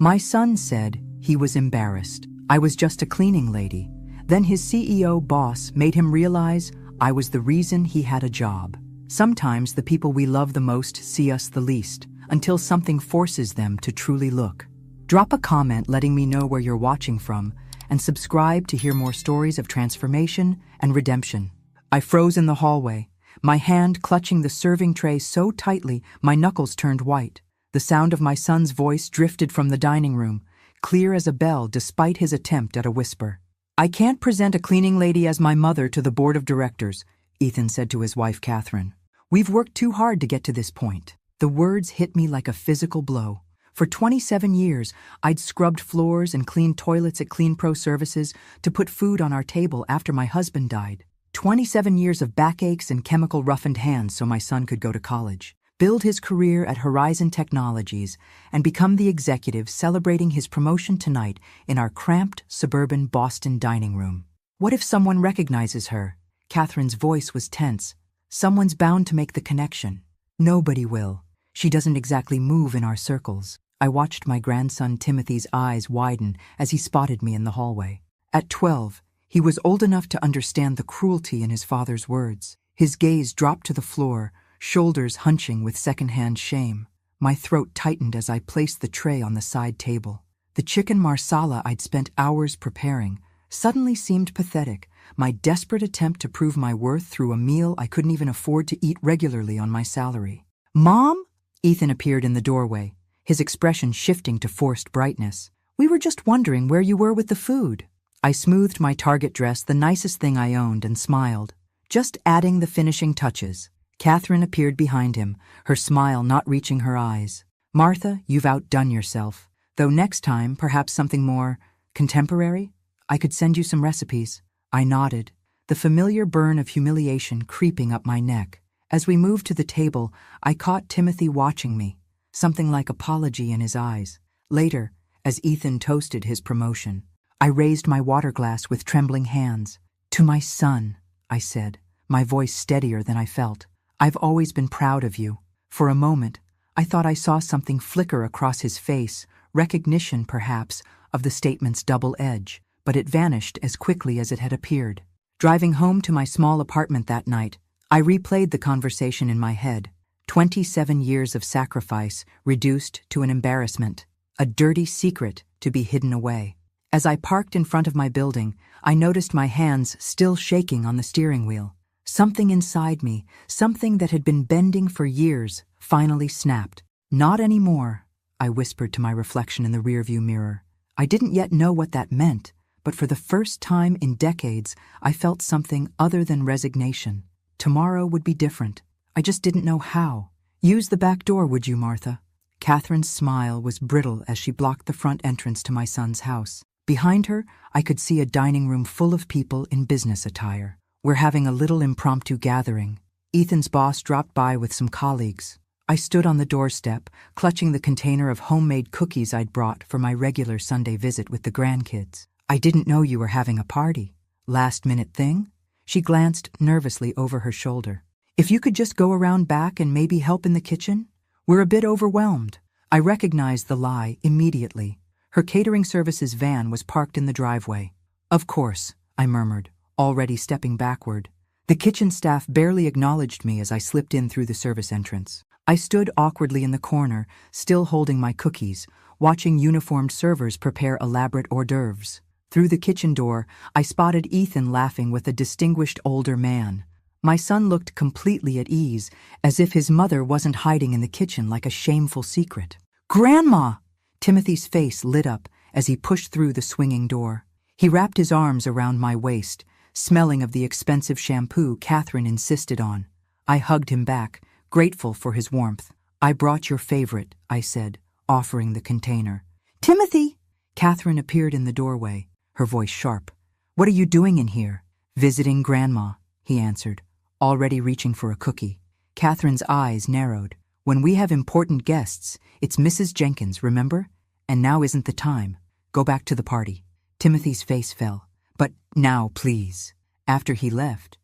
My son said he was embarrassed. I was just a cleaning lady. Then his CEO boss made him realize I was the reason he had a job. Sometimes the people we love the most see us the least, until something forces them to truly look. Drop a comment letting me know where you're watching from, and subscribe to hear more stories of transformation and redemption. I froze in the hallway, my hand clutching the serving tray so tightly my knuckles turned white. The sound of my son's voice drifted from the dining room, clear as a bell despite his attempt at a whisper. "I can't present a cleaning lady as my mother to the board of directors," Ethan said to his wife, Catherine. "We've worked too hard to get to this point." The words hit me like a physical blow. For 27 years, I'd scrubbed floors and cleaned toilets at Clean Pro Services to put food on our table after my husband died. 27 years of backaches and chemical-roughened hands so my son could go to college, build his career at Horizon Technologies, and become the executive celebrating his promotion tonight in our cramped, suburban Boston dining room. What if someone recognizes her? Catherine's voice was tense. Someone's bound to make the connection. Nobody will. She doesn't exactly move in our circles. I watched my grandson Timothy's eyes widen as he spotted me in the hallway. At 12, he was old enough to understand the cruelty in his father's words. His gaze dropped to the floor, shoulders hunching with secondhand shame. My throat tightened as I placed the tray on the side table. The chicken marsala I'd spent hours preparing suddenly seemed pathetic, my desperate attempt to prove my worth through a meal I couldn't even afford to eat regularly on my salary. "Mom?" Ethan appeared in the doorway, his expression shifting to forced brightness. "We were just wondering where you were with the food." I smoothed my Target dress, the nicest thing I owned, and smiled. "Just adding the finishing touches." Catherine appeared behind him, her smile not reaching her eyes. "Martha, you've outdone yourself. Though next time, perhaps something more contemporary? I could send you some recipes." I nodded, the familiar burn of humiliation creeping up my neck. As we moved to the table, I caught Timothy watching me, something like apology in his eyes. Later, as Ethan toasted his promotion, I raised my water glass with trembling hands. "To my son," I said, my voice steadier than I felt. "I've always been proud of you." For a moment, I thought I saw something flicker across his face, recognition, perhaps, of the statement's double edge, but it vanished as quickly as it had appeared. Driving home to my small apartment that night, I replayed the conversation in my head. 27 years of sacrifice reduced to an embarrassment, a dirty secret to be hidden away. As I parked in front of my building, I noticed my hands still shaking on the steering wheel. Something inside me, something that had been bending for years, finally snapped. "Not anymore," I whispered to my reflection in the rearview mirror. I didn't yet know what that meant, but for the first time in decades, I felt something other than resignation. Tomorrow would be different. I just didn't know how. "Use the back door, would you, Martha?" Catherine's smile was brittle as she blocked the front entrance to my son's house. Behind her, I could see a dining room full of people in business attire. "We're having a little impromptu gathering." Ethan's boss dropped by with some colleagues. I stood on the doorstep, clutching the container of homemade cookies I'd brought for my regular Sunday visit with the grandkids. "I didn't know you were having a party. Last-minute thing?" She glanced nervously over her shoulder. "If you could just go around back and maybe help in the kitchen? We're a bit overwhelmed." I recognized the lie immediately. Her catering services van was parked in the driveway. "Of course," I murmured, already stepping backward. The kitchen staff barely acknowledged me as I slipped in through the service entrance. I stood awkwardly in the corner, still holding my cookies, watching uniformed servers prepare elaborate hors d'oeuvres. Through the kitchen door, I spotted Ethan laughing with a distinguished older man. My son looked completely at ease, as if his mother wasn't hiding in the kitchen like a shameful secret. "Grandma!" Timothy's face lit up as he pushed through the swinging door. He wrapped his arms around my waist, smelling of the expensive shampoo Catherine insisted on. I hugged him back, grateful for his warmth. "I brought your favorite," I said, offering the container. "Timothy!" Catherine appeared in the doorway, her voice sharp. "What are you doing in here?" "Visiting Grandma," he answered, already reaching for a cookie. Catherine's eyes narrowed. "When we have important guests, it's Mrs. Jenkins, remember? And now isn't the time. Go back to the party." Timothy's face fell. "But now, please." After he left,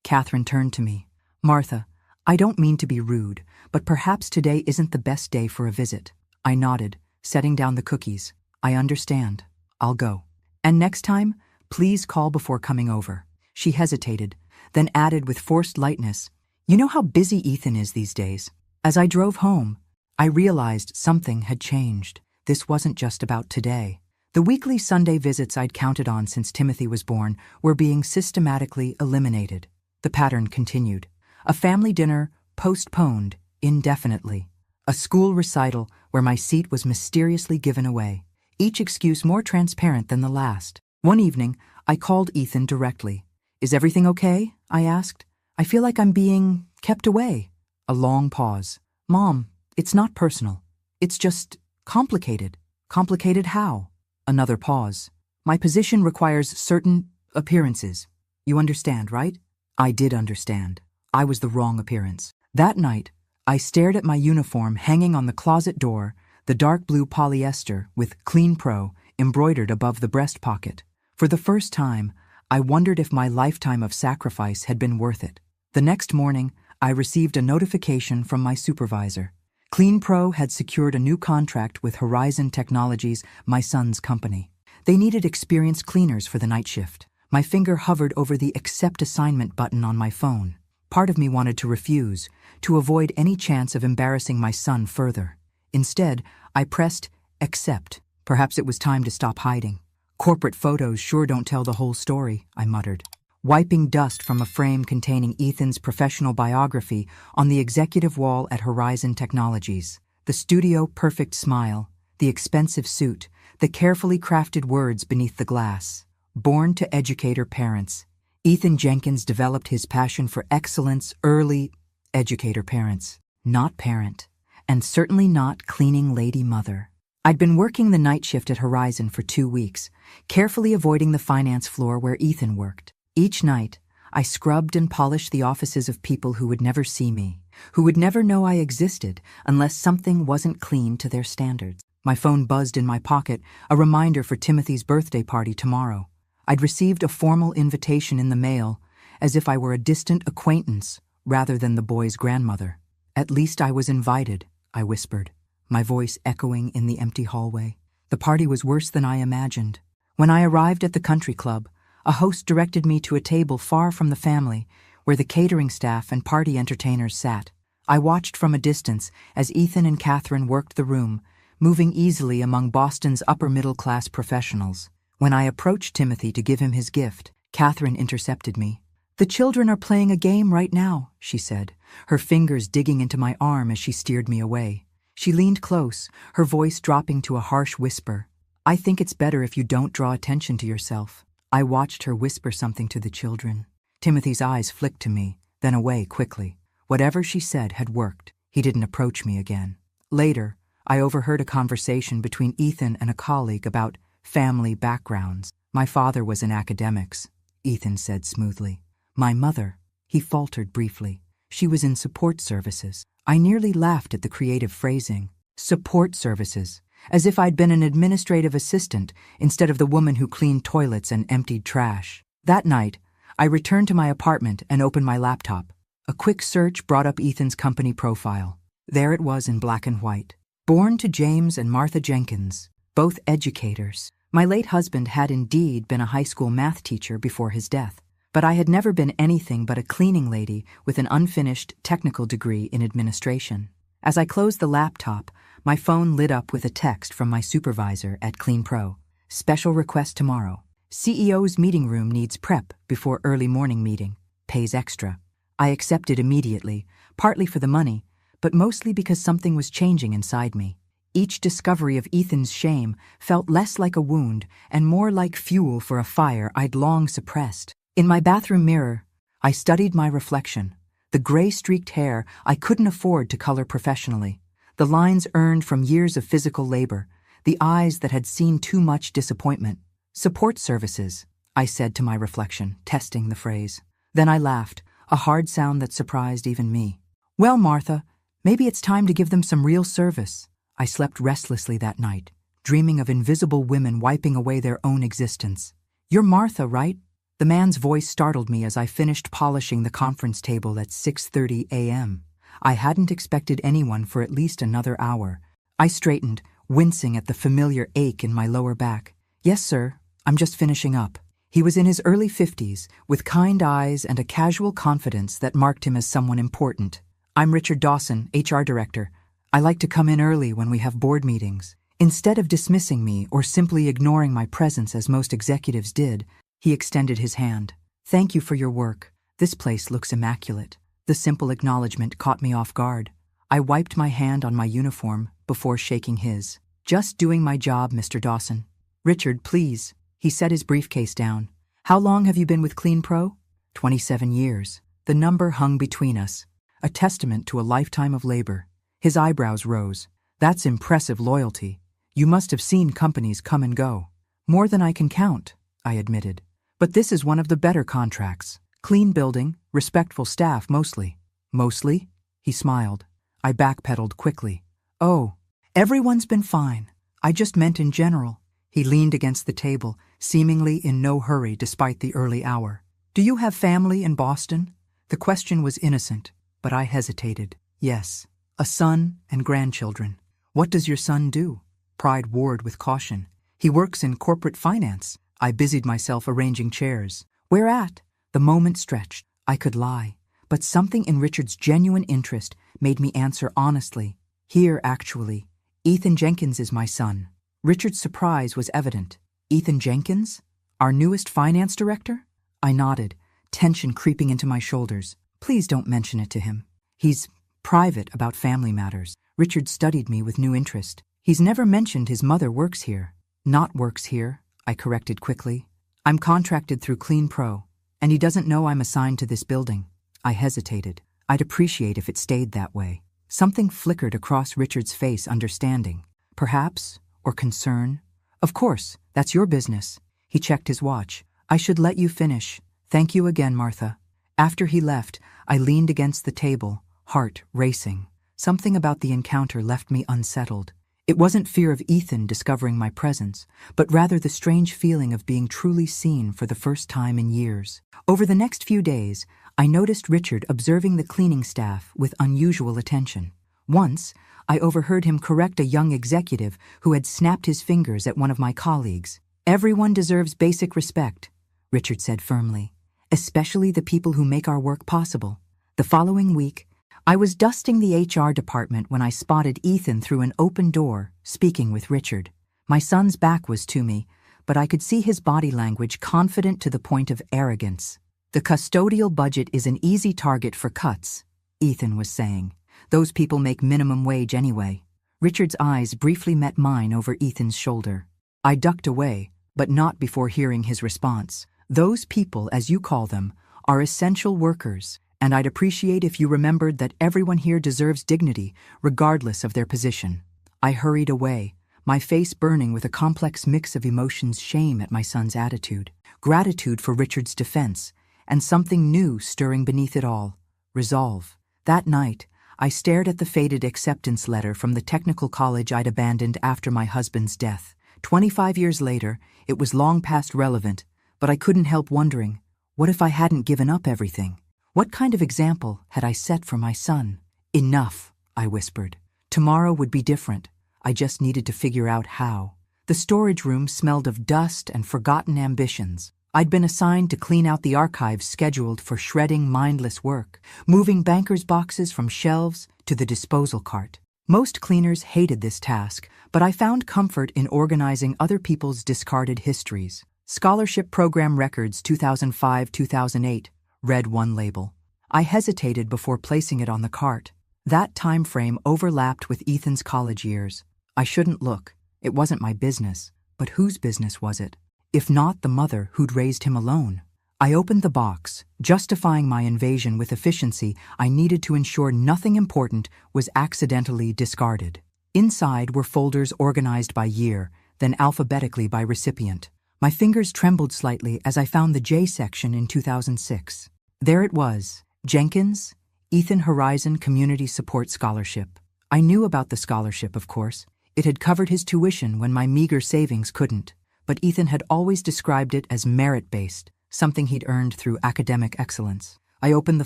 Catherine turned to me. "Martha, I don't mean to be rude, but perhaps today isn't the best day for a visit." I nodded, setting down the cookies. I understand. I'll go. And next time, please call before coming over. She hesitated, then added with forced lightness, you know how busy Ethan is these days. As I drove home, I realized something had changed. This wasn't just about today. The weekly Sunday visits I'd counted on since Timothy was born were being systematically eliminated. The pattern continued. A family dinner postponed indefinitely. A school recital where my seat was mysteriously given away. Each excuse more transparent than the last. One evening, I called Ethan directly. Is everything okay? I asked. I feel like I'm being kept away. A long pause. Mom, it's not personal. It's just complicated. Complicated how? Another pause. My position requires certain appearances. You understand, right? I did understand. I was the wrong appearance. That night, I stared at my uniform hanging on the closet door, the dark blue polyester with Clean Pro embroidered above the breast pocket. For the first time, I wondered if my lifetime of sacrifice had been worth it. The next morning, I received a notification from my supervisor. Clean Pro had secured a new contract with Horizon Technologies, my son's company. They needed experienced cleaners for the night shift. My finger hovered over the Accept Assignment button on my phone. Part of me wanted to refuse, to avoid any chance of embarrassing my son further. Instead, I pressed Accept. Perhaps it was time to stop hiding. Corporate photos sure don't tell the whole story, I muttered. Wiping dust from a frame containing Ethan's professional biography on the executive wall at Horizon Technologies. The studio-perfect smile, the expensive suit, the carefully crafted words beneath the glass. Born to educator parents, Ethan Jenkins developed his passion for excellence early. Educator parents, not parent, and certainly not cleaning lady mother. I'd been working the night shift at Horizon for 2 weeks, carefully avoiding the finance floor where Ethan worked. Each night, I scrubbed and polished the offices of people who would never see me, who would never know I existed unless something wasn't clean to their standards. My phone buzzed in my pocket, a reminder for Timothy's birthday party tomorrow. I'd received a formal invitation in the mail, as if I were a distant acquaintance rather than the boy's grandmother. At least I was invited, I whispered, my voice echoing in the empty hallway. The party was worse than I imagined. When I arrived at the country club, a host directed me to a table far from the family, where the catering staff and party entertainers sat. I watched from a distance as Ethan and Catherine worked the room, moving easily among Boston's upper-middle-class professionals. When I approached Timothy to give him his gift, Catherine intercepted me. The children are playing a game right now, she said, her fingers digging into my arm as she steered me away. She leaned close, her voice dropping to a harsh whisper. I think it's better if you don't draw attention to yourself. I watched her whisper something to the children. Timothy's eyes flicked to me, then away quickly. Whatever she said had worked. He didn't approach me again. Later, I overheard a conversation between Ethan and a colleague about family backgrounds. My father was in academics, Ethan said smoothly. My mother, he faltered briefly. She was in support services. I nearly laughed at the creative phrasing. Support services. As if I'd been an administrative assistant instead of the woman who cleaned toilets and emptied trash. That night, I returned to my apartment and opened my laptop. A quick search brought up Ethan's company profile. There it was in black and white. Born to James and Martha Jenkins, both educators. My late husband had indeed been a high school math teacher before his death, but I had never been anything but a cleaning lady with an unfinished technical degree in administration. As I closed the laptop, my phone lit up with a text from my supervisor at Clean Pro. Special request tomorrow. CEO's meeting room needs prep before early morning meeting. Pays extra. I accepted immediately, partly for the money, but mostly because something was changing inside me. Each discovery of Ethan's shame felt less like a wound and more like fuel for a fire I'd long suppressed. In my bathroom mirror, I studied my reflection. The gray-streaked hair I couldn't afford to color professionally. The lines earned from years of physical labor. The eyes that had seen too much disappointment. Support services, I said to my reflection, testing the phrase. Then I laughed, a hard sound that surprised even me. Well, Martha, maybe it's time to give them some real service. I slept restlessly that night, dreaming of invisible women wiping away their own existence. You're Martha, right? The man's voice startled me as I finished polishing the conference table at 6:30 a.m. I hadn't expected anyone for at least another hour. I straightened, wincing at the familiar ache in my lower back. "Yes, sir, I'm just finishing up." He was in his early 50s, with kind eyes and a casual confidence that marked him as someone important. "I'm Richard Dawson, HR Director. I like to come in early when we have board meetings." Instead of dismissing me or simply ignoring my presence as most executives did, he extended his hand. "Thank you for your work. This place looks immaculate." The simple acknowledgement caught me off guard. I wiped my hand on my uniform before shaking his. "Just doing my job, Mr. Dawson." "Richard, please." He set his briefcase down. "How long have you been with Clean Pro?" 27 years. The number hung between us, a testament to a lifetime of labor. His eyebrows rose. "That's impressive loyalty. You must have seen companies come and go." "More than I can count," I admitted. "But this is one of the better contracts. Clean building, respectful staff mostly." "Mostly?" He smiled. I backpedaled quickly. "Oh, everyone's been fine. I just meant in general." He leaned against the table, seemingly in no hurry despite the early hour. "Do you have family in Boston?" The question was innocent, but I hesitated. "Yes, a son and grandchildren." "What does your son do?" Pride warred with caution. "He works in corporate finance." I busied myself arranging chairs. "Where at?" The moment stretched. I could lie, but something in Richard's genuine interest made me answer honestly. "Here, actually. Ethan Jenkins is my son." Richard's surprise was evident. "Ethan Jenkins? Our newest finance director?" I nodded, tension creeping into my shoulders. "Please don't mention it to him. He's private about family matters." Richard studied me with new interest. "He's never mentioned his mother works here." "Not works here," I corrected quickly. "I'm contracted through Clean Pro, and he doesn't know I'm assigned to this building." I hesitated. I'd appreciate if it stayed that way. Something flickered across Richard's face, understanding. Perhaps, or concern. "Of course, that's your business." He checked his watch. "I should let you finish. Thank you again, Martha." After he left, I leaned against the table, heart racing. Something about the encounter left me unsettled. It wasn't fear of Ethan discovering my presence, but rather the strange feeling of being truly seen for the first time in years. Over the next few days, I noticed Richard observing the cleaning staff with unusual attention. Once, I overheard him correct a young executive who had snapped his fingers at one of my colleagues. "Everyone deserves basic respect," Richard said firmly, "especially the people who make our work possible." The following week, I was dusting the HR department when I spotted Ethan through an open door, speaking with Richard. My son's back was to me, but I could see his body language confident to the point of arrogance. "The custodial budget is an easy target for cuts," Ethan was saying. "Those people make minimum wage anyway." Richard's eyes briefly met mine over Ethan's shoulder. I ducked away, but not before hearing his response. "Those people, as you call them, are essential workers, and I'd appreciate if you remembered that everyone here deserves dignity, regardless of their position." I hurried away, my face burning with a complex mix of emotions: shame at my son's attitude, gratitude for Richard's defense, and something new stirring beneath it all: resolve. That night, I stared at the faded acceptance letter from the technical college I'd abandoned after my husband's death. 25 years later, it was long past relevant, but I couldn't help wondering, what if I hadn't given up everything? What kind of example had I set for my son? "Enough," I whispered. Tomorrow would be different. I just needed to figure out how. The storage room smelled of dust and forgotten ambitions. I'd been assigned to clean out the archives scheduled for shredding mindless work, moving bankers' boxes from shelves to the disposal cart. Most cleaners hated this task, but I found comfort in organizing other people's discarded histories. "Scholarship Program Records 2005-2008, read one label. I hesitated before placing it on the cart. That time frame overlapped with Ethan's college years. I shouldn't look. It wasn't my business. But whose business was it? If not the mother who'd raised him alone. I opened the box, justifying my invasion with efficiency. I needed to ensure nothing important was accidentally discarded. Inside were folders organized by year, then alphabetically by recipient. My fingers trembled slightly as I found the J section in 2006. There it was, Jenkins, Ethan Horizon Community Support Scholarship. I knew about the scholarship, of course. It had covered his tuition when my meager savings couldn't, but Ethan had always described it as merit-based, something he'd earned through academic excellence. I opened the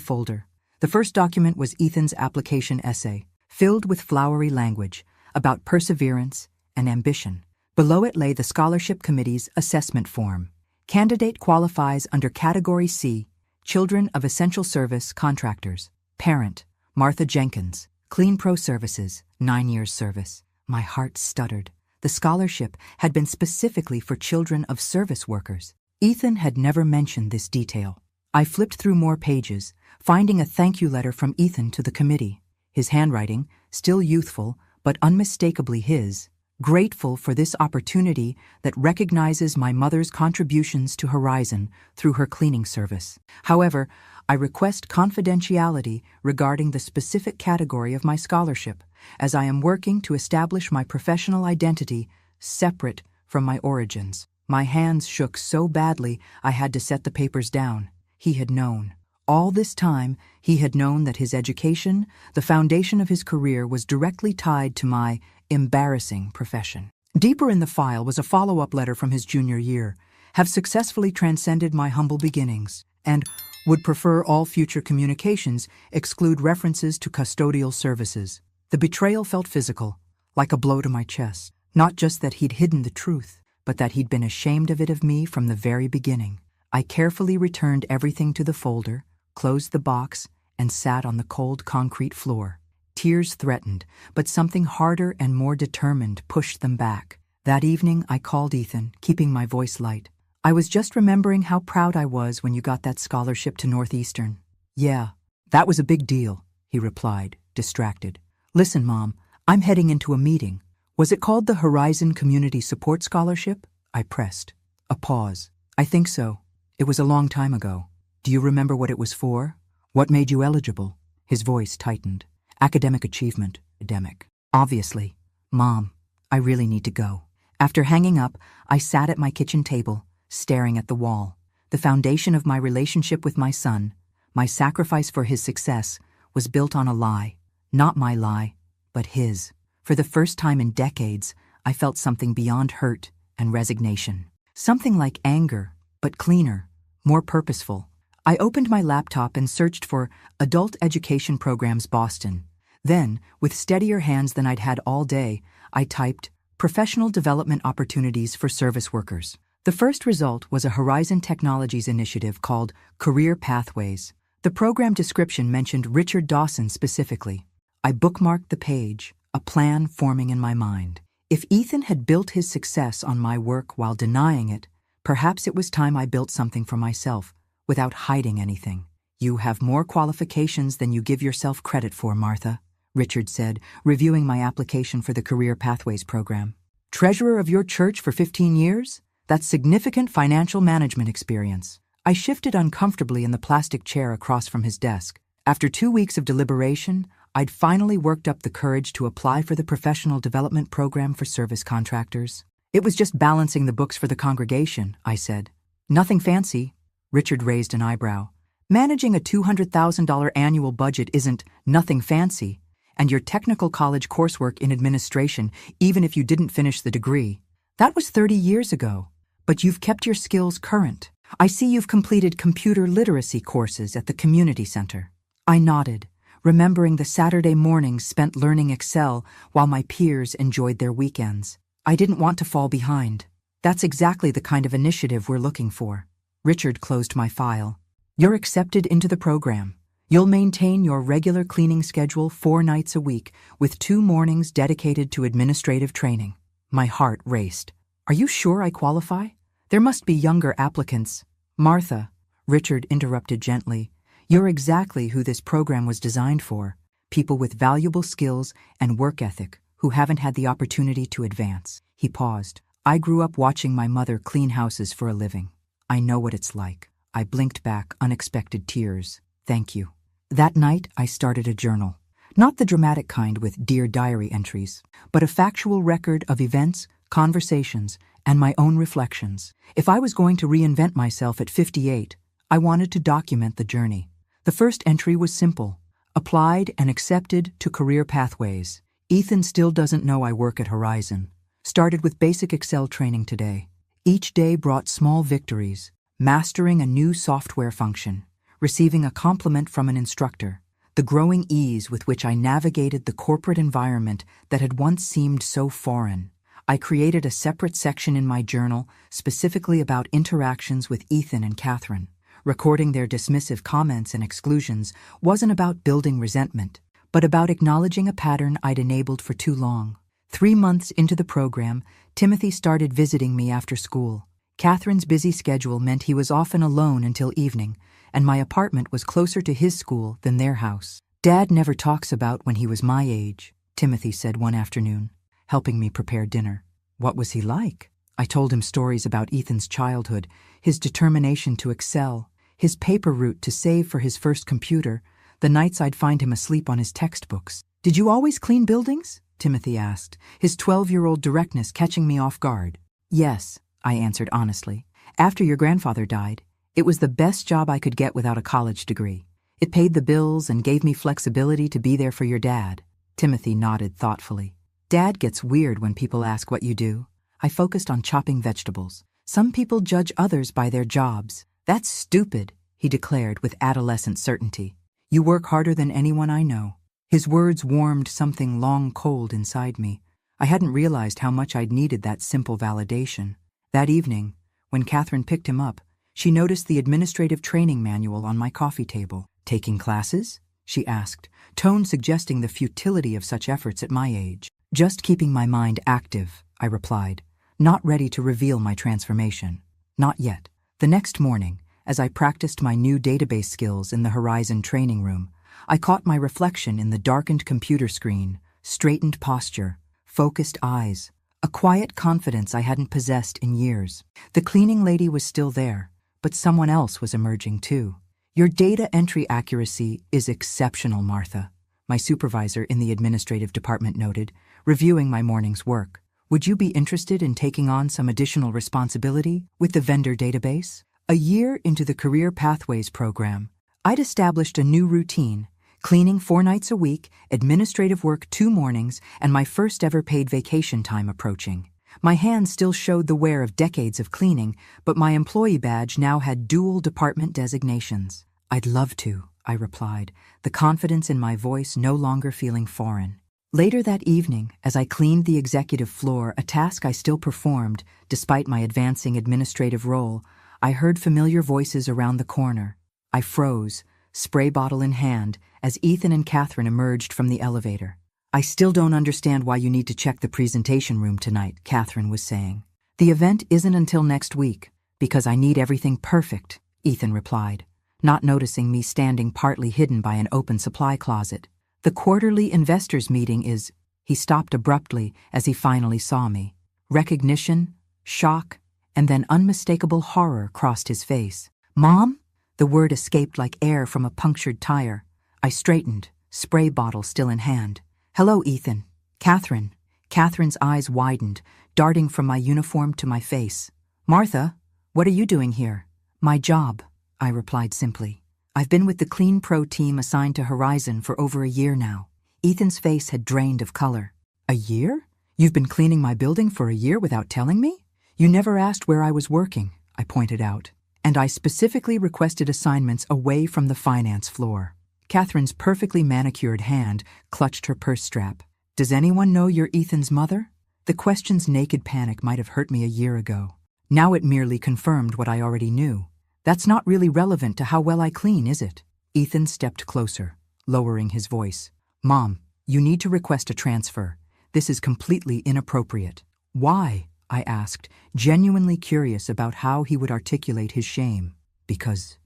folder. The first document was Ethan's application essay, filled with flowery language about perseverance, and ambition. Below it lay the scholarship committee's assessment form. Candidate qualifies under Category C, Children of Essential Service Contractors. Parent, Martha Jenkins. Clean Pro Services, 9 years service. My heart stuttered. The scholarship had been specifically for children of service workers. Ethan had never mentioned this detail. I flipped through more pages, finding a thank you letter from Ethan to the committee. His handwriting, still youthful, but unmistakably his, grateful for this opportunity that recognizes my mother's contributions to Horizon through her cleaning service. However, I request confidentiality regarding the specific category of my scholarship, as I am working to establish my professional identity separate from my origins. My hands shook so badly I had to set the papers down. He had known. All this time, he had known that his education, the foundation of his career, was directly tied to my embarrassing profession. Deeper in the file was a follow-up letter from his junior year. Have successfully transcended my humble beginnings, and would prefer all future communications exclude references to custodial services. The betrayal felt physical, like a blow to my chest. Not just that he'd hidden the truth, but that he'd been ashamed of me from the very beginning. I carefully returned everything to the folder, closed the box, and sat on the cold concrete floor. Tears threatened, but something harder and more determined pushed them back. That evening, I called Ethan, keeping my voice light. I was just remembering how proud I was when you got that scholarship to Northeastern. Yeah, that was a big deal, he replied, distracted. Listen, Mom, I'm heading into a meeting. Was it called the Horizon Community Support Scholarship? I pressed. A pause. I think so. It was a long time ago. Do you remember what it was for? What made you eligible? His voice tightened. Academic achievement. Academic. Obviously. Mom, I really need to go. After hanging up, I sat at my kitchen table, staring at the wall. The foundation of my relationship with my son, my sacrifice for his success, was built on a lie. Not my lie, but his. For the first time in decades, I felt something beyond hurt and resignation. Something like anger, but cleaner, more purposeful. I opened my laptop and searched for Adult Education Programs Boston. Then, with steadier hands than I'd had all day, I typed Professional Development Opportunities for Service Workers. The first result was a Horizon Technologies initiative called Career Pathways. The program description mentioned Richard Dawson specifically. I bookmarked the page, a plan forming in my mind. If Ethan had built his success on my work while denying it, perhaps it was time I built something for myself, without hiding anything. You have more qualifications than you give yourself credit for, Martha, Richard said, reviewing my application for the Career Pathways program. Treasurer of your church for 15 years? That's significant financial management experience. I shifted uncomfortably in the plastic chair across from his desk. After 2 weeks of deliberation, I'd finally worked up the courage to apply for the Professional Development Program for Service Contractors. It was just balancing the books for the congregation, I said. Nothing fancy. Richard raised an eyebrow. Managing a $200,000 annual budget isn't nothing fancy, and your technical college coursework in administration, even if you didn't finish the degree. That was 30 years ago, but you've kept your skills current. I see you've completed computer literacy courses at the community center. I nodded, remembering the Saturday mornings spent learning Excel while my peers enjoyed their weekends. I didn't want to fall behind. That's exactly the kind of initiative we're looking for. Richard closed my file. You're accepted into the program. You'll maintain your regular cleaning schedule 4 nights a week, with 2 mornings dedicated to administrative training. My heart raced. Are you sure I qualify? There must be younger applicants. Martha, Richard interrupted gently, you're exactly who this program was designed for. People with valuable skills and work ethic who haven't had the opportunity to advance. He paused. I grew up watching my mother clean houses for a living. I know what it's like. I blinked back unexpected tears. Thank you. That night, I started a journal. Not the dramatic kind with Dear Diary entries, but a factual record of events, conversations, and my own reflections. If I was going to reinvent myself at 58, I wanted to document the journey. The first entry was simple. Applied and accepted to Career Pathways. Ethan still doesn't know I work at Horizon. Started with basic Excel training today. Each day brought small victories. Mastering a new software function. Receiving a compliment from an instructor. The growing ease with which I navigated the corporate environment that had once seemed so foreign. I created a separate section in my journal specifically about interactions with Ethan and Catherine. Recording their dismissive comments and exclusions wasn't about building resentment, but about acknowledging a pattern I'd enabled for too long. 3 months into the program, Timothy started visiting me after school. Catherine's busy schedule meant he was often alone until evening, and my apartment was closer to his school than their house. "Dad never talks about when he was my age," Timothy said one afternoon, helping me prepare dinner. "What was he like?" I told him stories about Ethan's childhood, his determination to excel, his paper route to save for his first computer, the nights I'd find him asleep on his textbooks. "Did you always clean buildings?" Timothy asked, his 12-year-old directness catching me off guard. "Yes," I answered honestly. "After your grandfather died, it was the best job I could get without a college degree. It paid the bills and gave me flexibility to be there for your dad." Timothy nodded thoughtfully. "Dad gets weird when people ask what you do." I focused on chopping vegetables. "Some people judge others by their jobs. That's stupid," he declared with adolescent certainty. "You work harder than anyone I know." His words warmed something long cold inside me. I hadn't realized how much I'd needed that simple validation. That evening, when Catherine picked him up, she noticed the administrative training manual on my coffee table. "Taking classes?" she asked, tone suggesting the futility of such efforts at my age. "Just keeping my mind active," I replied, not ready to reveal my transformation. Not yet. The next morning, as I practiced my new database skills in the Horizon training room, I caught my reflection in the darkened computer screen, straightened posture, focused eyes, a quiet confidence I hadn't possessed in years. The cleaning lady was still there, but someone else was emerging too. "Your data entry accuracy is exceptional, Martha," my supervisor in the administrative department noted, reviewing my morning's work. "Would you be interested in taking on some additional responsibility with the vendor database?" A year into the Career Pathways program, I'd established a new routine: cleaning 4 nights a week, administrative work 2 mornings, and my first ever paid vacation time approaching. My hands still showed the wear of decades of cleaning, but my employee badge now had dual department designations. "I'd love to," I replied, the confidence in my voice no longer feeling foreign. Later that evening, as I cleaned the executive floor, a task I still performed, despite my advancing administrative role, I heard familiar voices around the corner. I froze, spray bottle in hand, as Ethan and Catherine emerged from the elevator. "I still don't understand why you need to check the presentation room tonight," Catherine was saying. "The event isn't until next week, because I need everything perfect," Ethan replied, not noticing me standing partly hidden by an open supply closet. "The quarterly investors meeting is—" He stopped abruptly as he finally saw me. Recognition, shock, and then unmistakable horror crossed his face. "Mom?" The word escaped like air from a punctured tire. I straightened, spray bottle still in hand. "Hello, Ethan." "Catherine." Catherine's eyes widened, darting from my uniform to my face. "Martha, what are you doing here?" "My job," I replied simply. "I've been with the Clean Pro team assigned to Horizon for over a year now." Ethan's face had drained of color. "A year? You've been cleaning my building for a year without telling me?" "You never asked where I was working," I pointed out. "And I specifically requested assignments away from the finance floor." Catherine's perfectly manicured hand clutched her purse strap. "Does anyone know you're Ethan's mother?" The question's naked panic might have hurt me a year ago. Now it merely confirmed what I already knew. "That's not really relevant to how well I clean, is it?" Ethan stepped closer, lowering his voice. "Mom, you need to request a transfer. This is completely inappropriate." "Why?" I asked, genuinely curious about how he would articulate his shame. Because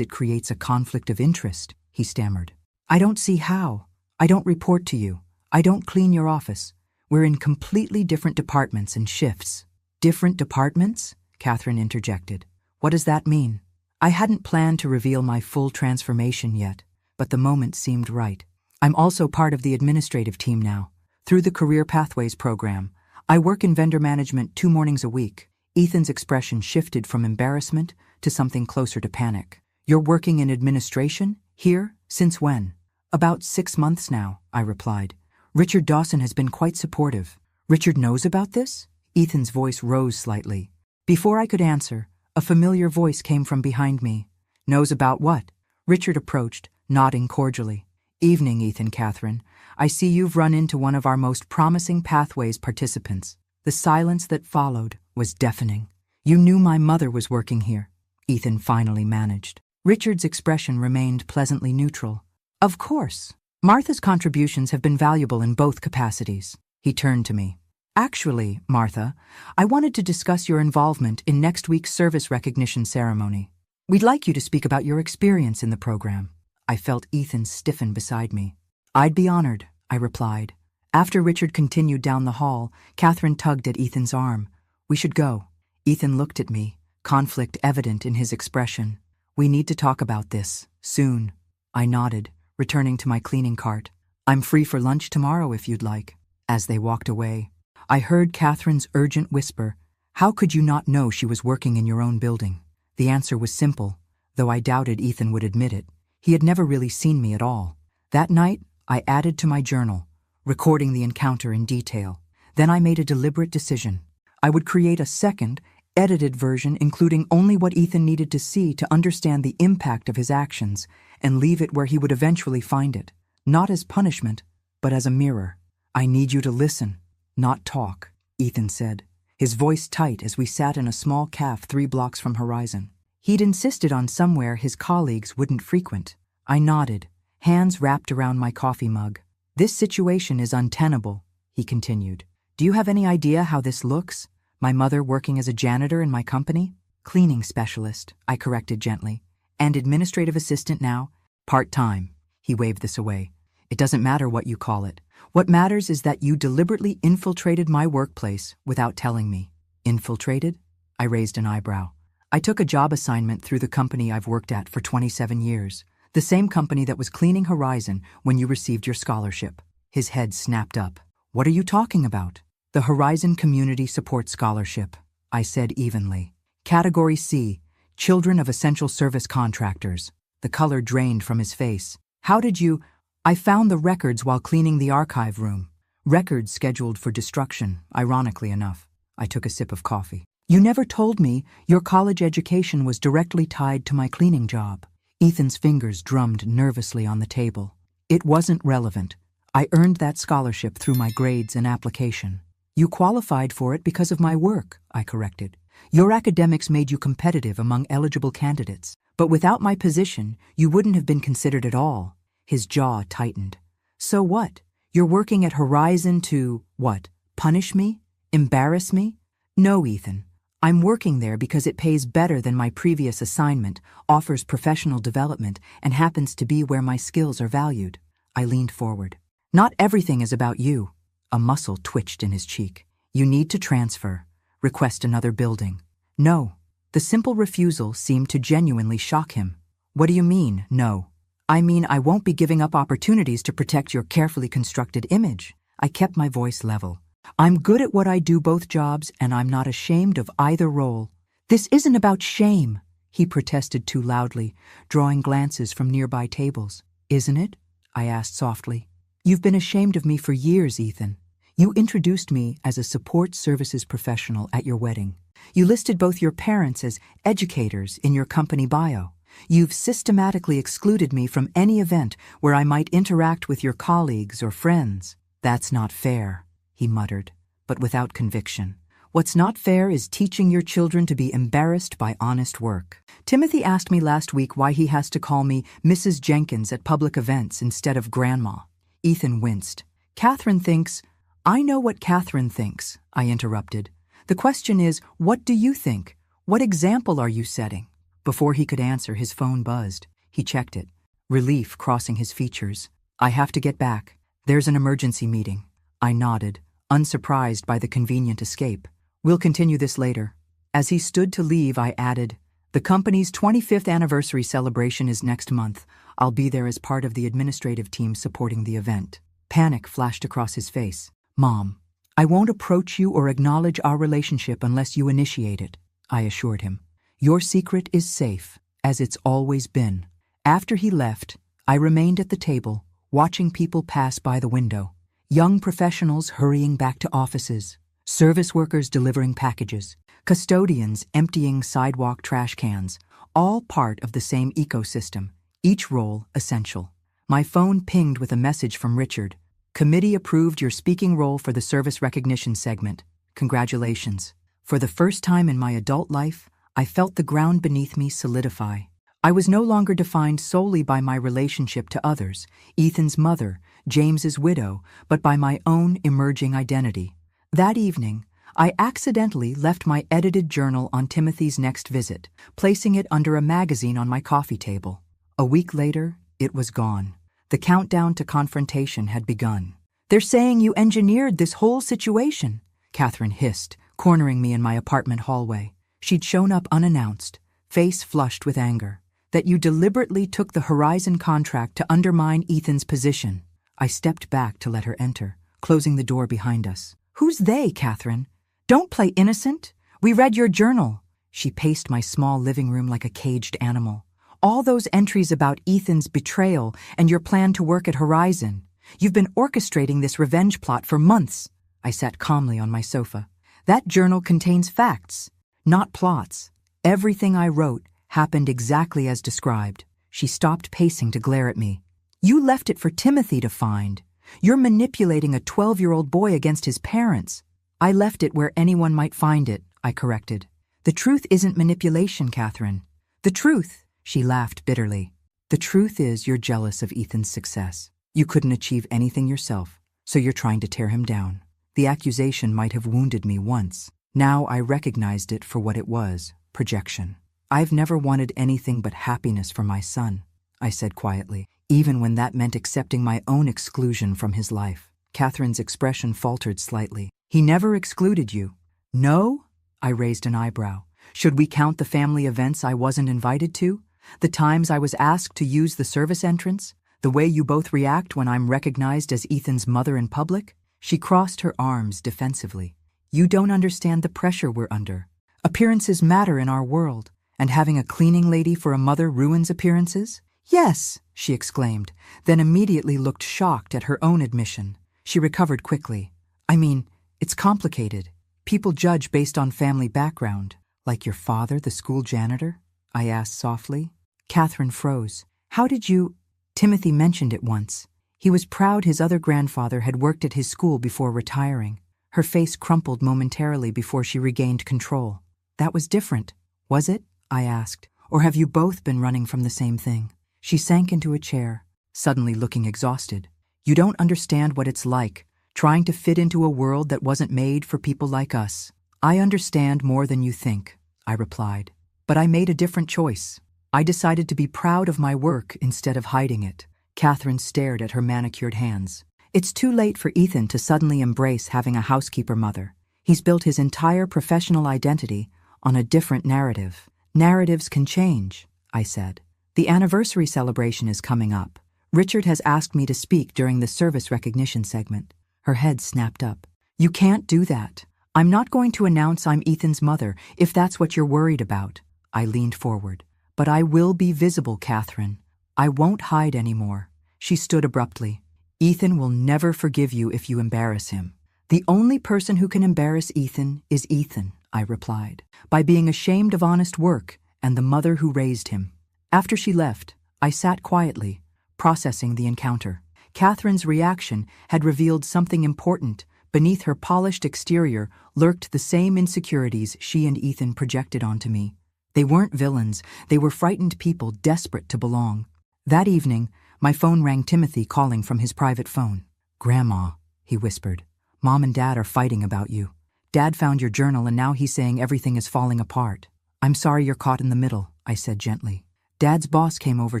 it creates a conflict of interest," he stammered. "I don't see how. I don't report to you. I don't clean your office. We're in completely different departments and shifts." "Different departments?" Catherine interjected. "What does that mean?" I hadn't planned to reveal my full transformation yet, but the moment seemed right. "I'm also part of the administrative team now. Through the Career Pathways program, I work in vendor management 2 mornings a week." Ethan's expression shifted from embarrassment to something closer to panic. "You're working in administration? Here? Since when?" "About 6 months now," I replied. "Richard Dawson has been quite supportive." "Richard knows about this?" Ethan's voice rose slightly. Before I could answer, a familiar voice came from behind me. "Knows about what?" Richard approached, nodding cordially. "Evening, Ethan, Catherine. I see you've run into one of our most promising Pathways participants." The silence that followed was deafening. You knew my mother was working here, Ethan finally managed. Richard's expression remained pleasantly neutral. Of course. Martha's contributions have been valuable in both capacities. He turned to me. Actually, Martha, I wanted to discuss your involvement in next week's service recognition ceremony. We'd like you to speak about your experience in the program. I felt Ethan stiffen beside me. I'd be honored, I replied. After Richard continued down the hall, Catherine tugged at Ethan's arm. We should go. Ethan looked at me, conflict evident in his expression. We need to talk about this, soon. I nodded, returning to my cleaning cart. I'm free for lunch tomorrow if you'd like. As they walked away, I heard Catherine's urgent whisper, how could you not know she was working in your own building? The answer was simple, though I doubted Ethan would admit it. He had never really seen me at all. That night, I added to my journal, recording the encounter in detail. Then I made a deliberate decision. I would create a second, edited version including only what Ethan needed to see to understand the impact of his actions, and leave it where he would eventually find it, not as punishment, but as a mirror. I need you to listen, not talk, Ethan said, his voice tight as we sat in a small cafe 3 blocks from Horizon. He'd insisted on somewhere his colleagues wouldn't frequent. I nodded, hands wrapped around my coffee mug. This situation is untenable, he continued. Do you have any idea how this looks? My mother working as a janitor in my company? Cleaning specialist, I corrected gently. And administrative assistant now? Part-time. He waved this away. It doesn't matter what you call it. What matters is that you deliberately infiltrated my workplace without telling me. Infiltrated? I raised an eyebrow. I took a job assignment through the company I've worked at for 27 years. The same company that was cleaning Horizon when you received your scholarship. His head snapped up. What are you talking about? The Horizon Community Support Scholarship, I said evenly. Category C, Children of Essential Service Contractors. The color drained from his face. How did you... I found the records while cleaning the archive room. Records scheduled for destruction, ironically enough. I took a sip of coffee. You never told me your college education was directly tied to my cleaning job. Ethan's fingers drummed nervously on the table. It wasn't relevant. I earned that scholarship through my grades and application. You qualified for it because of my work, I corrected. Your academics made you competitive among eligible candidates, but without my position, you wouldn't have been considered at all. His jaw tightened. So what? You're working at Horizon to, what, punish me? Embarrass me? No, Ethan. I'm working there because it pays better than my previous assignment, offers professional development, and happens to be where my skills are valued. I leaned forward. Not everything is about you. A muscle twitched in his cheek. You need to transfer. Request another building. No. The simple refusal seemed to genuinely shock him. What do you mean, no? I mean, I won't be giving up opportunities to protect your carefully constructed image. I kept my voice level. I'm good at what I do both jobs, and I'm not ashamed of either role. This isn't about shame, he protested too loudly, drawing glances from nearby tables. Isn't it? I asked softly. You've been ashamed of me for years, Ethan. You introduced me as a support services professional at your wedding. You listed both your parents as educators in your company bio. You've systematically excluded me from any event where I might interact with your colleagues or friends. That's not fair, he muttered, but without conviction. What's not fair is teaching your children to be embarrassed by honest work. Timothy asked me last week why he has to call me Mrs. Jenkins at public events instead of Grandma. Ethan winced. Catherine thinks... I know what Catherine thinks, I interrupted. The question is, what do you think? What example are you setting? Before he could answer, his phone buzzed. He checked it, relief crossing his features. I have to get back. There's an emergency meeting. I nodded, unsurprised by the convenient escape. We'll continue this later. As he stood to leave, I added, the company's 25th anniversary celebration is next month. I'll be there as part of the administrative team supporting the event. Panic flashed across his face. Mom, I won't approach you or acknowledge our relationship unless you initiate it, I assured him. Your secret is safe, as it's always been. After he left, I remained at the table, watching people pass by the window. Young professionals hurrying back to offices, service workers delivering packages, custodians emptying sidewalk trash cans, all part of the same ecosystem, each role essential. My phone pinged with a message from Richard. Committee approved your speaking role for the service recognition segment. Congratulations. For the first time in my adult life, I felt the ground beneath me solidify. I was no longer defined solely by my relationship to others, Ethan's mother, James's widow, but by my own emerging identity. That evening, I accidentally left my edited journal on Timothy's next visit, placing it under a magazine on my coffee table. A week later, it was gone. The countdown to confrontation had begun. "They're saying you engineered this whole situation," Catherine hissed, cornering me in my apartment hallway. She'd shown up unannounced, face flushed with anger. "That you deliberately took the Horizon contract to undermine Ethan's position." I stepped back to let her enter, closing the door behind us. "Who's they, Catherine? Don't play innocent. We read your journal." She paced my small living room like a caged animal. "All those entries about Ethan's betrayal and your plan to work at Horizon. You've been orchestrating this revenge plot for months." I sat calmly on my sofa. "That journal contains facts, not plots. Everything I wrote happened exactly as described." She stopped pacing to glare at me. "You left it for Timothy to find. You're manipulating a 12-year-old boy against his parents." "I left it where anyone might find it," I corrected. "The truth isn't manipulation, Catherine. The truth," she laughed bitterly, "the truth is you're jealous of Ethan's success. You couldn't achieve anything yourself, so you're trying to tear him down." The accusation might have wounded me once. Now I recognized it for what it was, projection. "I've never wanted anything but happiness for my son," I said quietly, even when that meant accepting my own exclusion from his life. Catherine's expression faltered slightly. "He never excluded you." "No?" I raised an eyebrow. "Should we count the family events I wasn't invited to? The times I was asked to use the service entrance? The way you both react when I'm recognized as Ethan's mother in public?" She crossed her arms defensively. "You don't understand the pressure we're under. Appearances matter in our world, and having a cleaning lady for a mother ruins appearances?" "Yes," she exclaimed, then immediately looked shocked at her own admission. She recovered quickly. "I mean, it's complicated. People judge based on family background." "Like your father, the school janitor?" I asked softly. Catherine froze. "How did you—" "Timothy mentioned it once. He was proud his other grandfather had worked at his school before retiring." Her face crumpled momentarily before she regained control. "That was different, was it?" I asked. "Or have you both been running from the same thing?" She sank into a chair, suddenly looking exhausted. "You don't understand what it's like, trying to fit into a world that wasn't made for people like us." "I understand more than you think," I replied. "But I made a different choice. I decided to be proud of my work instead of hiding it." Catherine stared at her manicured hands. "It's too late for Ethan to suddenly embrace having a housekeeper mother. He's built his entire professional identity on a different narrative." "Narratives can change," I said. "The anniversary celebration is coming up. Richard has asked me to speak during the service recognition segment." Her head snapped up. "You can't do that. I'm not going to announce I'm Ethan's mother if that's what you're worried about." I leaned forward. "But I will be visible, Catherine. I won't hide anymore." She stood abruptly. "Ethan will never forgive you if you embarrass him." "The only person who can embarrass Ethan is Ethan," I replied, "by being ashamed of honest work and the mother who raised him." After she left, I sat quietly, processing the encounter. Catherine's reaction had revealed something important. Beneath her polished exterior lurked the same insecurities she and Ethan projected onto me. They weren't villains, they were frightened people desperate to belong. That evening, my phone rang. Timothy calling from his private phone. "Grandma," he whispered, "Mom and Dad are fighting about you. Dad found your journal and now he's saying everything is falling apart." "I'm sorry you're caught in the middle," I said gently. "Dad's boss came over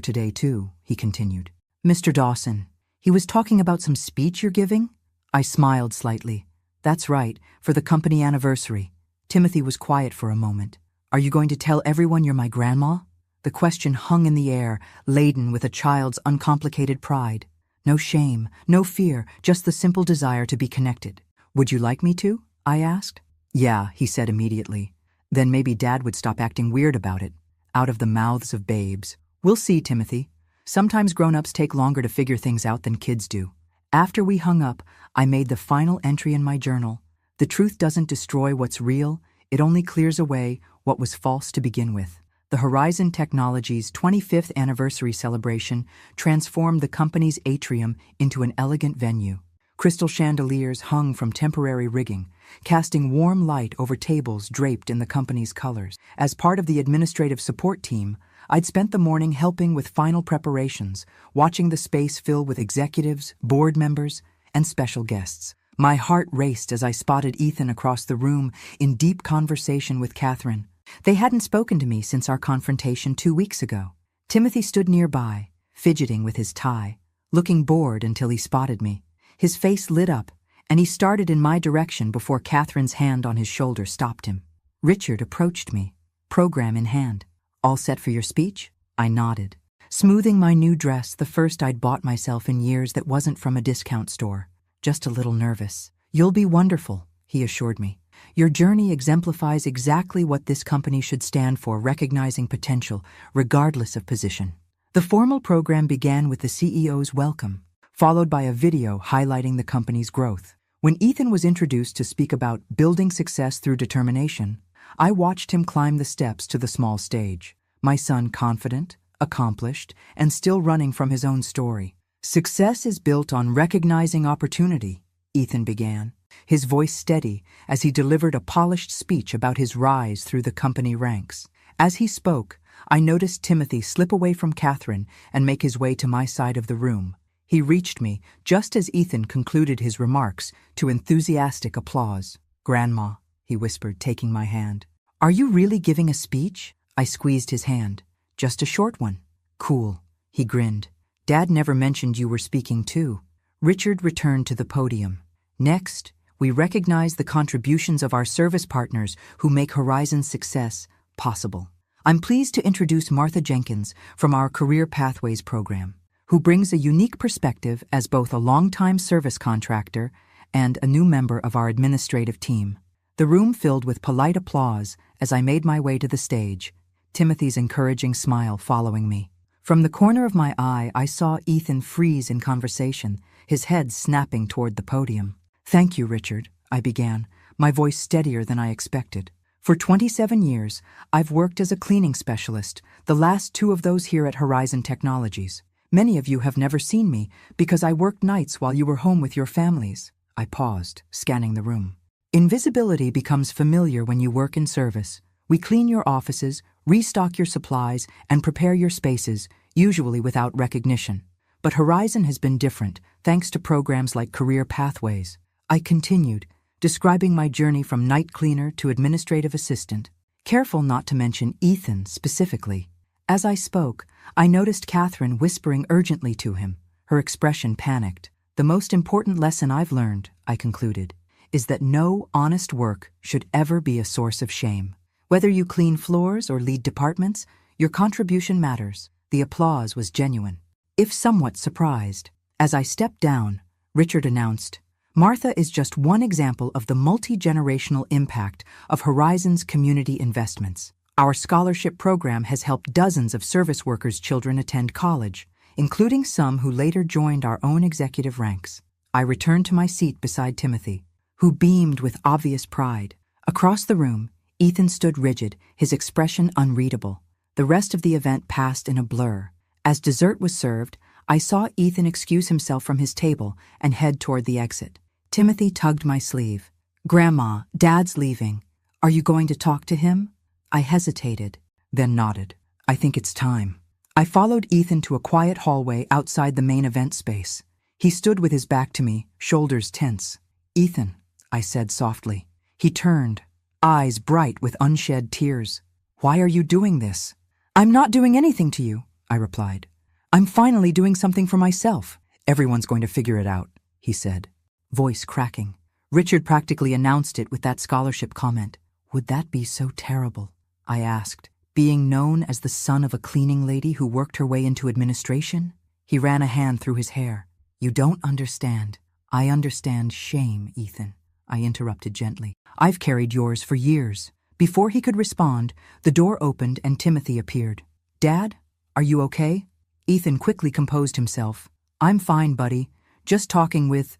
today too," he continued. "Mr. Dawson. He was talking about some speech you're giving?" I smiled slightly. "That's right, for the company anniversary." Timothy was quiet for a moment. "Are you going to tell everyone you're my grandma?" The question hung in the air, laden with a child's uncomplicated pride. No shame, no fear, just the simple desire to be connected. "Would you like me to?" I asked. "Yeah," he said immediately. "Then maybe Dad would stop acting weird about it." Out of the mouths of babes. "We'll see, Timothy. Sometimes grown-ups take longer to figure things out than kids do." After we hung up, I made the final entry in my journal. The truth doesn't destroy what's real, it only clears away what was false to begin with. The Horizon Technologies' 25th anniversary celebration transformed the company's atrium into an elegant venue. Crystal chandeliers hung from temporary rigging, casting warm light over tables draped in the company's colors. As part of the administrative support team, I'd spent the morning helping with final preparations, watching the space fill with executives, board members, and special guests. My heart raced as I spotted Ethan across the room in deep conversation with Catherine. They hadn't spoken to me since our confrontation 2 weeks ago. Timothy stood nearby, fidgeting with his tie, looking bored until he spotted me. His face lit up, and he started in my direction before Catherine's hand on his shoulder stopped him. Richard approached me, program in hand. "All set for your speech?" I nodded, smoothing my new dress, the first I'd bought myself in years that wasn't from a discount store. Just a little nervous. "You'll be wonderful," he assured me. "Your journey exemplifies exactly what this company should stand for, recognizing potential, regardless of position." The formal program began with the CEO's welcome, followed by a video highlighting the company's growth. When Ethan was introduced to speak about building success through determination, I watched him climb the steps to the small stage, my son confident, accomplished, and still running from his own story. "Success is built on recognizing opportunity," Ethan began, his voice steady as he delivered a polished speech about his rise through the company ranks. As he spoke, I noticed Timothy slip away from Catherine and make his way to my side of the room. He reached me just as Ethan concluded his remarks to enthusiastic applause. "Grandma," he whispered, taking my hand. "Are you really giving a speech?" I squeezed his hand. "Just a short one." "Cool," he grinned. "Dad never mentioned you were speaking too." Richard returned to the podium. "Next, we recognize the contributions of our service partners who make Horizon's success possible. I'm pleased to introduce Martha Jenkins from our Career Pathways program, who brings a unique perspective as both a longtime service contractor and a new member of our administrative team." The room filled with polite applause as I made my way to the stage, Timothy's encouraging smile following me. From the corner of my eye, I saw Ethan freeze in conversation, his head snapping toward the podium. "Thank you, Richard," I began, my voice steadier than I expected. "For 27 years, I've worked as a cleaning specialist, the last 2 of those here at Horizon Technologies. Many of you have never seen me because I worked nights while you were home with your families." I paused, scanning the room. "Invisibility becomes familiar when you work in service. We clean your offices, restock your supplies, and prepare your spaces, usually without recognition. But Horizon has been different, thanks to programs like Career Pathways." I continued, describing my journey from night cleaner to administrative assistant, careful not to mention Ethan specifically. As I spoke, I noticed Catherine whispering urgently to him, her expression panicked. "The most important lesson I've learned," I concluded, "is that no honest work should ever be a source of shame. Whether you clean floors or lead departments, your contribution matters." The applause was genuine, if somewhat surprised. As I stepped down, Richard announced, "Martha is just one example of the multi-generational impact of Horizon's community investments. Our scholarship program has helped dozens of service workers' children attend college, including some who later joined our own executive ranks." I returned to my seat beside Timothy, who beamed with obvious pride. Across the room, Ethan stood rigid, his expression unreadable. The rest of the event passed in a blur. As dessert was served, I saw Ethan excuse himself from his table and head toward the exit. Timothy tugged my sleeve. "Grandma, Dad's leaving. Are you going to talk to him?" I hesitated, then nodded. "I think it's time." I followed Ethan to a quiet hallway outside the main event space. He stood with his back to me, shoulders tense. "Ethan," I said softly. He turned, eyes bright with unshed tears. "Why are you doing this?" "I'm not doing anything to you," I replied. "I'm finally doing something for myself." "Everyone's going to figure it out," he said, voice cracking. Richard practically announced it with that scholarship comment. "Would that be so terrible?" I asked, "being known as the son of a cleaning lady who worked her way into administration?" He ran a hand through his hair. "You don't understand. I understand shame, Ethan," I interrupted gently. "I've carried yours for years." Before he could respond, the door opened and Timothy appeared. "Dad, are you okay?" Ethan quickly composed himself. "I'm fine, buddy. Just talking with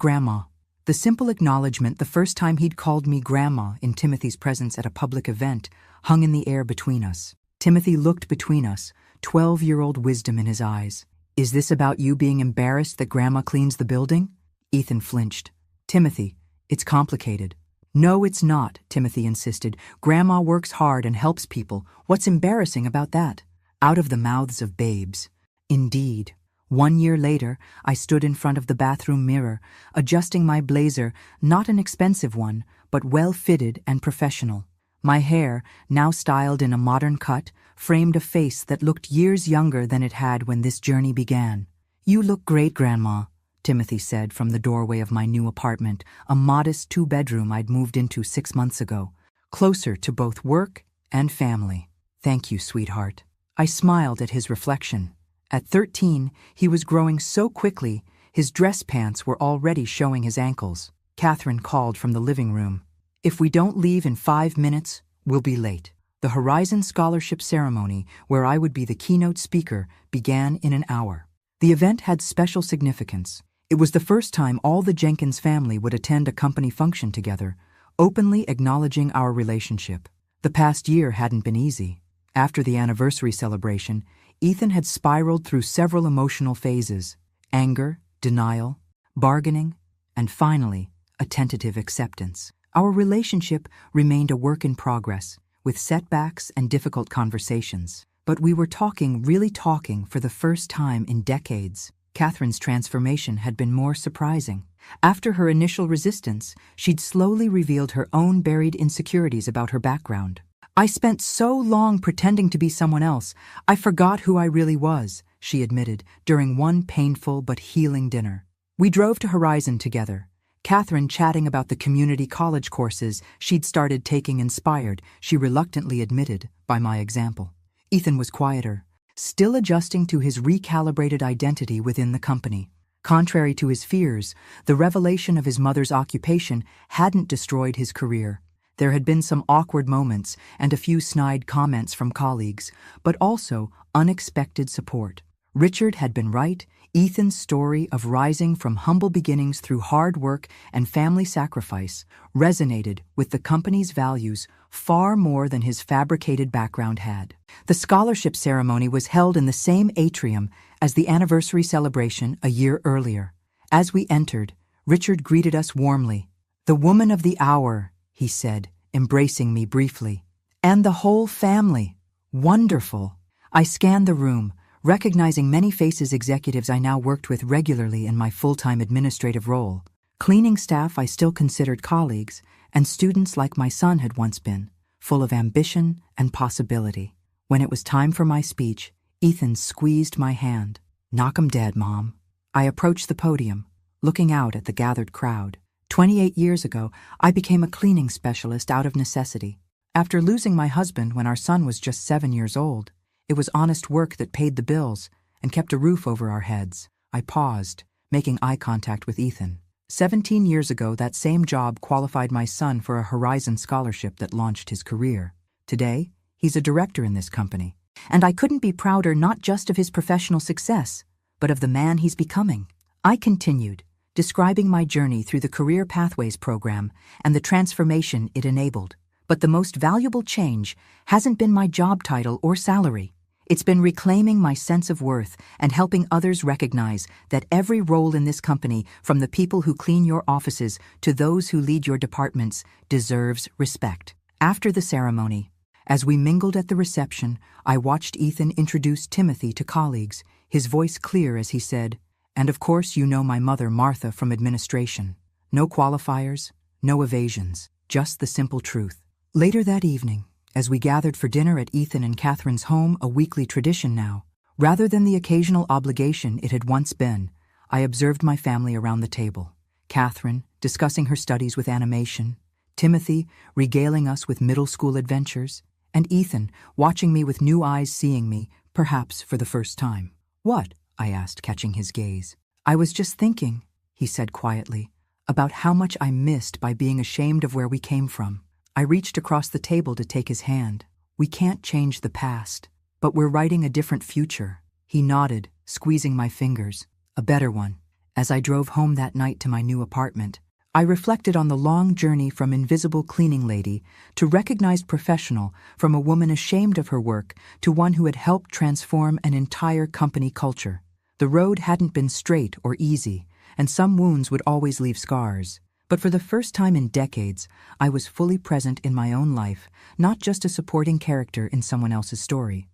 Grandma." The simple acknowledgement the first time he'd called me Grandma in Timothy's presence at a public event hung in the air between us. Timothy looked between us, 12-year-old wisdom in his eyes. "Is this about you being embarrassed that Grandma cleans the building?" Ethan flinched. Timothy, it's complicated. No, it's not, Timothy insisted. Grandma works hard and helps people. What's embarrassing about that? Out of the mouths of babes. Indeed. 1 year later, I stood in front of the bathroom mirror, adjusting my blazer, not an expensive one, but well-fitted and professional. My hair, now styled in a modern cut, framed a face that looked years younger than it had when this journey began. You look great, Grandma, Timothy said from the doorway of my new apartment, a modest 2-bedroom I'd moved into 6 months ago, closer to both work and family. Thank you, sweetheart. I smiled at his reflection. At 13, he was growing so quickly, his dress pants were already showing his ankles. Catherine called from the living room. If we don't leave in 5 minutes, we'll be late. The Horizon Scholarship ceremony, where I would be the keynote speaker, began in an hour. The event had special significance. It was the first time all the Jenkins family would attend a company function together, openly acknowledging our relationship. The past year hadn't been easy. After the anniversary celebration, Ethan had spiraled through several emotional phases: anger, denial, bargaining, and finally, a tentative acceptance. Our relationship remained a work in progress, with setbacks and difficult conversations. But we were really talking for the first time in decades. Catherine's transformation had been more surprising. After her initial resistance, she'd slowly revealed her own buried insecurities about her background. I spent so long pretending to be someone else, I forgot who I really was, she admitted during one painful but healing dinner. We drove to Horizon together, Catherine chatting about the community college courses she'd started taking, inspired, she reluctantly admitted, by my example. Ethan was quieter, still adjusting to his recalibrated identity within the company. Contrary to his fears, the revelation of his mother's occupation hadn't destroyed his career. There had been some awkward moments and a few snide comments from colleagues, but also unexpected support. Richard had been right. Ethan's story of rising from humble beginnings through hard work and family sacrifice resonated with the company's values far more than his fabricated background had. The scholarship ceremony was held in the same atrium as the anniversary celebration a year earlier. As we entered, Richard greeted us warmly. "The woman of the hour," he said, embracing me briefly. "And the whole family. Wonderful." I scanned the room, recognizing many faces, executives I now worked with regularly in my full-time administrative role. Cleaning staff I still considered colleagues, and students like my son had once been, full of ambition and possibility. When it was time for my speech, Ethan squeezed my hand. "Knock 'em dead, Mom." I approached the podium, looking out at the gathered crowd. 28 years ago, I became a cleaning specialist out of necessity. After losing my husband when our son was just 7 years old, it was honest work that paid the bills and kept a roof over our heads. I paused, making eye contact with Ethan. 17 years ago, that same job qualified my son for a Horizon scholarship that launched his career. Today, he's a director in this company. And I couldn't be prouder not just of his professional success, but of the man he's becoming. I continued, describing my journey through the Career Pathways program and the transformation it enabled. But the most valuable change hasn't been my job title or salary. It's been reclaiming my sense of worth and helping others recognize that every role in this company, from the people who clean your offices to those who lead your departments, deserves respect. After the ceremony, as we mingled at the reception, I watched Ethan introduce Timothy to colleagues, his voice clear as he said, "And of course you know my mother, Martha, from administration. No qualifiers, no evasions, just the simple truth." Later that evening, as we gathered for dinner at Ethan and Catherine's home, a weekly tradition now, rather than the occasional obligation it had once been, I observed my family around the table. Catherine, discussing her studies with animation, Timothy, regaling us with middle school adventures, and Ethan, watching me with new eyes, seeing me, perhaps for the first time. "What?" I asked, catching his gaze. "I was just thinking," he said quietly, "about how much I missed by being ashamed of where we came from." I reached across the table to take his hand. "We can't change the past, but we're writing a different future." He nodded, squeezing my fingers. "A better one." As I drove home that night to my new apartment, I reflected on the long journey from invisible cleaning lady to recognized professional, from a woman ashamed of her work to one who had helped transform an entire company culture. The road hadn't been straight or easy, and some wounds would always leave scars. But for the first time in decades, I was fully present in my own life, not just a supporting character in someone else's story.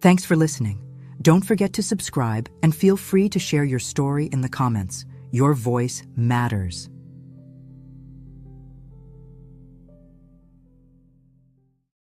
Thanks for listening. Don't forget to subscribe and feel free to share your story in the comments. Your voice matters.